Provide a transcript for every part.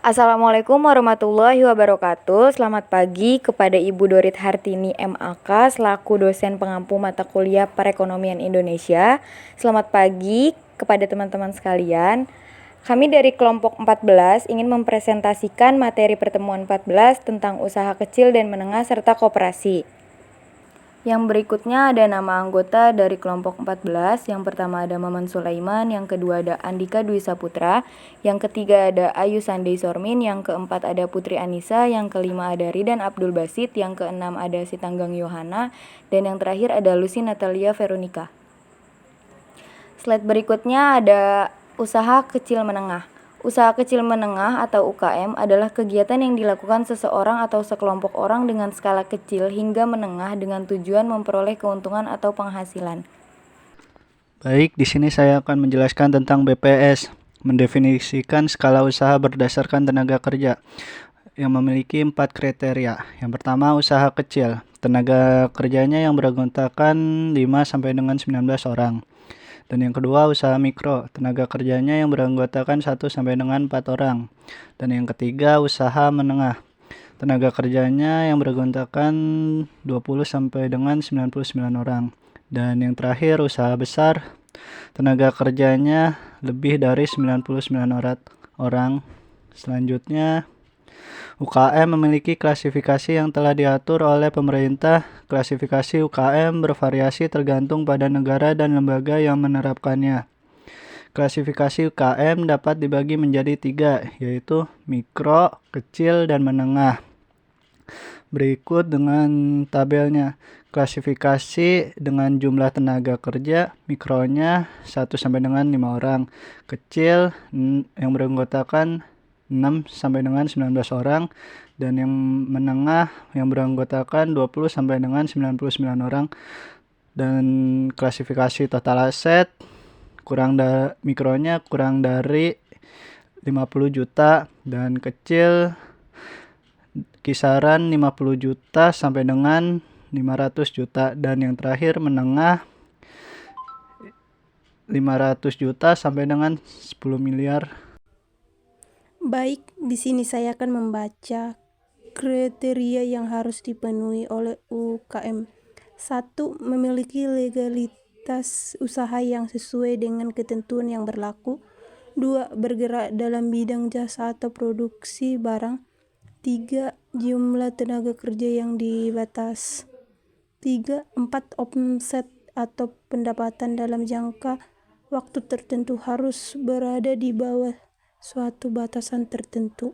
Assalamualaikum warahmatullahi wabarakatuh. Selamat pagi kepada Ibu Dorit Hartini MAK selaku dosen pengampu mata kuliah Perekonomian Indonesia. Selamat pagi kepada teman-teman sekalian. Kami dari kelompok 14 ingin mempresentasikan materi pertemuan 14 tentang usaha kecil dan menengah serta koperasi. Yang berikutnya ada nama anggota dari kelompok 14. Yang pertama ada Maman Sulaiman, yang kedua ada Andika Dwi Saputra, yang ketiga ada Ayu Sandei Sormin, yang keempat ada Putri Anissa, yang kelima ada Ridan Abdul Basit, yang keenam ada Sitanggang Yohana, dan yang terakhir ada Lucy Natalia Veronica. Slide berikutnya ada usaha kecil menengah. Usaha kecil menengah atau UKM adalah kegiatan yang dilakukan seseorang atau sekelompok orang dengan skala kecil hingga menengah dengan tujuan memperoleh keuntungan atau penghasilan. Baik, di sini saya akan menjelaskan tentang BPS, mendefinisikan skala usaha berdasarkan tenaga kerja yang memiliki 4 kriteria. Yang pertama, usaha kecil. Tenaga kerjanya yang beranggotakan 5 sampai dengan 19 orang. Dan yang kedua, usaha mikro. Tenaga kerjanya yang beranggotakan 1 sampai dengan 4 orang. Dan yang ketiga, usaha menengah. Tenaga kerjanya yang beranggotakan 20 sampai dengan 99 orang. Dan yang terakhir, usaha besar. Tenaga kerjanya lebih dari 99 orang. Selanjutnya, UKM memiliki klasifikasi yang telah diatur oleh pemerintah. Klasifikasi UKM bervariasi tergantung pada negara dan lembaga yang menerapkannya. Klasifikasi UKM dapat dibagi menjadi 3, yaitu mikro, kecil, dan menengah. Berikut dengan tabelnya. Klasifikasi dengan jumlah tenaga kerja, mikronya 1 sampai dengan 5 orang, kecil yang beranggotakan 6 sampai dengan 19 orang, dan yang menengah yang beranggotakan 20 sampai dengan 99 orang. Dan klasifikasi total aset mikronya kurang dari 50 juta dan kecil kisaran 50 juta sampai dengan 500 juta, dan yang terakhir menengah 500 juta sampai dengan 10 miliar. Baik, di sini saya akan membaca kriteria yang harus dipenuhi oleh UKM. 1. Memiliki legalitas usaha yang sesuai dengan ketentuan yang berlaku. 2. Bergerak dalam bidang jasa atau produksi barang. 3. Jumlah tenaga kerja yang dibatas. 4. Omset atau pendapatan dalam jangka waktu tertentu harus berada di bawah suatu batasan tertentu.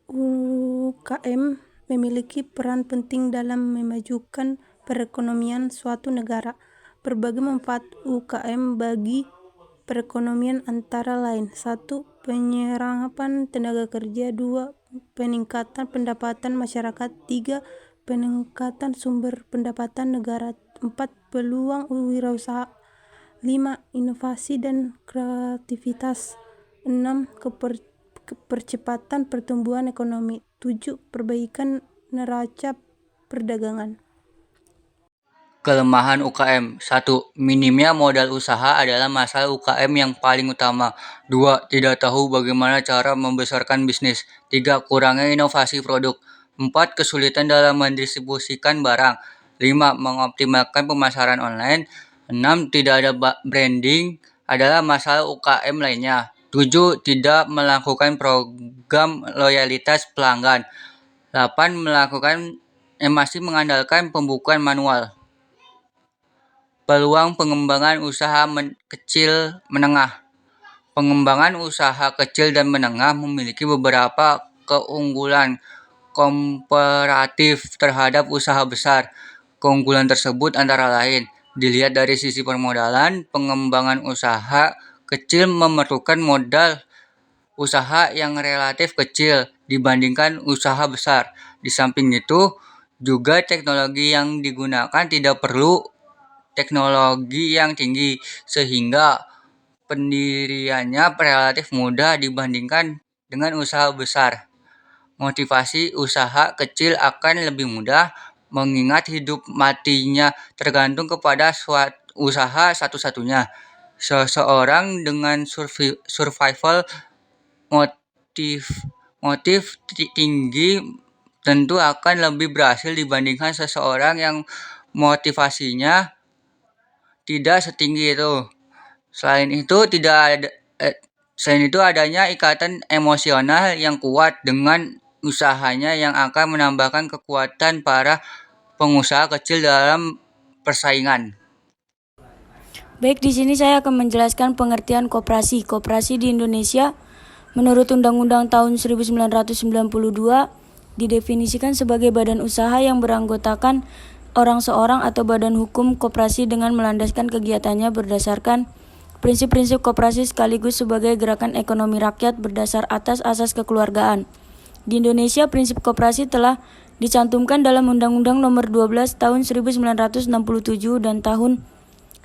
UKM memiliki peran penting dalam memajukan perekonomian suatu negara. Berbagai manfaat UKM bagi perekonomian antara lain: 1. Penyerapan tenaga kerja. 2. Peningkatan pendapatan masyarakat. 3. Peningkatan sumber pendapatan negara. 4. Peluang wirausaha. 5. Inovasi dan kreativitas. 6. Percepatan pertumbuhan ekonomi. 7. Perbaikan neraca perdagangan. Kelemahan UKM. 1. Minimnya modal usaha adalah masalah UKM yang paling utama. 2. Tidak tahu bagaimana cara membesarkan bisnis. 3. Kurangnya inovasi produk. 4. Kesulitan dalam mendistribusikan barang. 5. Mengoptimalkan pemasaran online. 6. Tidak ada branding adalah masalah UKM lainnya. 7. Tidak melakukan program loyalitas pelanggan. 8. Masih mengandalkan pembukuan manual. Peluang pengembangan usaha kecil menengah. Pengembangan usaha kecil dan menengah memiliki beberapa keunggulan komparatif terhadap usaha besar. Keunggulan tersebut antara lain dilihat dari sisi permodalan. Pengembangan usaha kecil memerlukan modal usaha yang relatif kecil dibandingkan usaha besar. Di samping itu, juga teknologi yang digunakan tidak perlu teknologi yang tinggi, sehingga pendiriannya relatif mudah dibandingkan dengan usaha besar. Motivasi usaha kecil akan lebih mudah, mengingat hidup matinya tergantung kepada usaha satu-satunya. Seseorang dengan survival motif tinggi tentu akan lebih berhasil dibandingkan seseorang yang motivasinya tidak setinggi itu. Selain itu adanya ikatan emosional yang kuat dengan usahanya yang akan menambahkan kekuatan para pengusaha kecil dalam persaingan. Baik, di sini saya akan menjelaskan pengertian koperasi. Koperasi di Indonesia menurut Undang-Undang tahun 1992 didefinisikan sebagai badan usaha yang beranggotakan orang seorang atau badan hukum koperasi dengan melandaskan kegiatannya berdasarkan prinsip-prinsip koperasi sekaligus sebagai gerakan ekonomi rakyat berdasar atas asas kekeluargaan. Di Indonesia, prinsip koperasi telah dicantumkan dalam Undang-Undang Nomor 12 Tahun 1967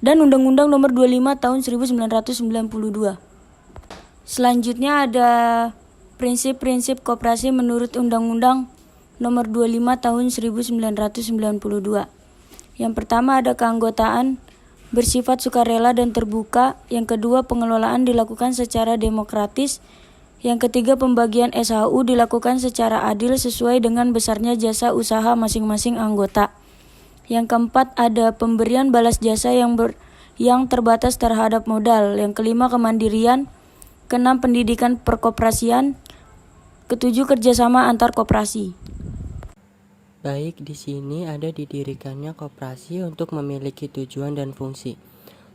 dan Undang-Undang Nomor 25 Tahun 1992. Selanjutnya ada prinsip-prinsip koperasi menurut Undang-Undang Nomor 25 Tahun 1992. Yang pertama ada keanggotaan bersifat sukarela dan terbuka. Yang kedua, pengelolaan dilakukan secara demokratis. Yang ketiga, pembagian SHU dilakukan secara adil sesuai dengan besarnya jasa usaha masing-masing anggota. Yang keempat, ada pemberian balas jasa yang terbatas terhadap modal. Yang kelima, kemandirian. Keenam, pendidikan perkoperasian. Ketujuh, kerjasama antar koperasi. Baik, di sini ada didirikannya koperasi untuk memiliki tujuan dan fungsi.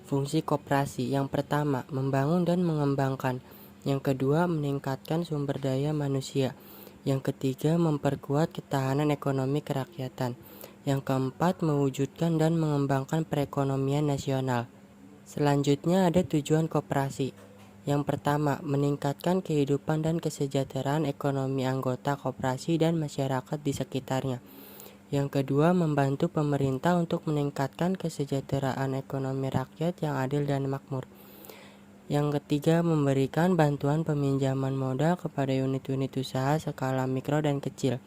Fungsi koperasi yang pertama, membangun dan mengembangkan. Yang kedua, meningkatkan sumber daya manusia. Yang ketiga, memperkuat ketahanan ekonomi kerakyatan. Yang keempat, mewujudkan dan mengembangkan perekonomian nasional. Selanjutnya ada tujuan koperasi. Yang pertama, meningkatkan kehidupan dan kesejahteraan ekonomi anggota koperasi dan masyarakat di sekitarnya. Yang kedua, membantu pemerintah untuk meningkatkan kesejahteraan ekonomi rakyat yang adil dan makmur. Yang ketiga, memberikan bantuan peminjaman modal kepada unit-unit usaha skala mikro dan kecil.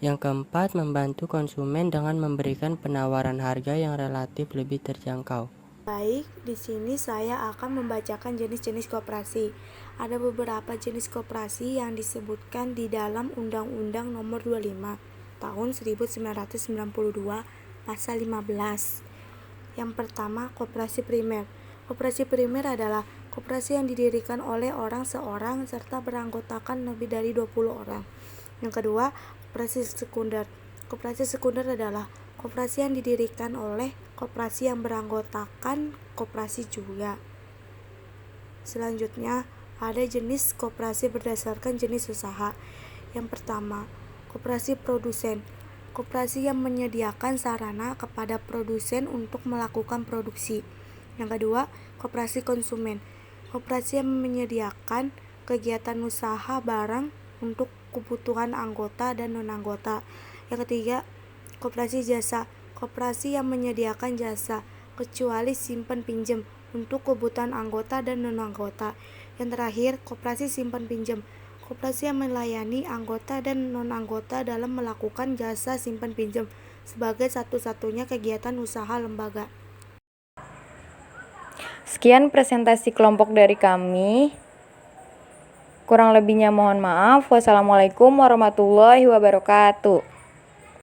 Yang keempat, membantu konsumen dengan memberikan penawaran harga yang relatif lebih terjangkau. Baik, di sini saya akan membacakan jenis-jenis koperasi. Ada beberapa jenis koperasi yang disebutkan di dalam Undang-Undang Nomor 25 Tahun 1992 Pasal 15. Yang pertama, koperasi primer. Koperasi primer adalah koperasi yang didirikan oleh orang seorang serta beranggotakan lebih dari 20 orang. Yang kedua, koperasi sekunder. Koperasi sekunder adalah koperasi yang didirikan oleh koperasi yang beranggotakan koperasi juga. Selanjutnya, ada jenis koperasi berdasarkan jenis usaha. Yang pertama, koperasi produsen. Koperasi yang menyediakan sarana kepada produsen untuk melakukan produksi. Yang kedua, koperasi konsumen. Koperasi yang menyediakan kegiatan usaha barang untuk kebutuhan anggota dan non-anggota. Yang ketiga, koperasi jasa. Koperasi yang menyediakan jasa, kecuali simpan pinjam, untuk kebutuhan anggota dan non-anggota. Yang terakhir, koperasi simpan pinjam. Koperasi yang melayani anggota dan non-anggota dalam melakukan jasa simpan pinjam sebagai satu-satunya kegiatan usaha lembaga. Sekian presentasi kelompok dari kami. Kurang lebihnya mohon maaf. Wassalamualaikum warahmatullahi wabarakatuh.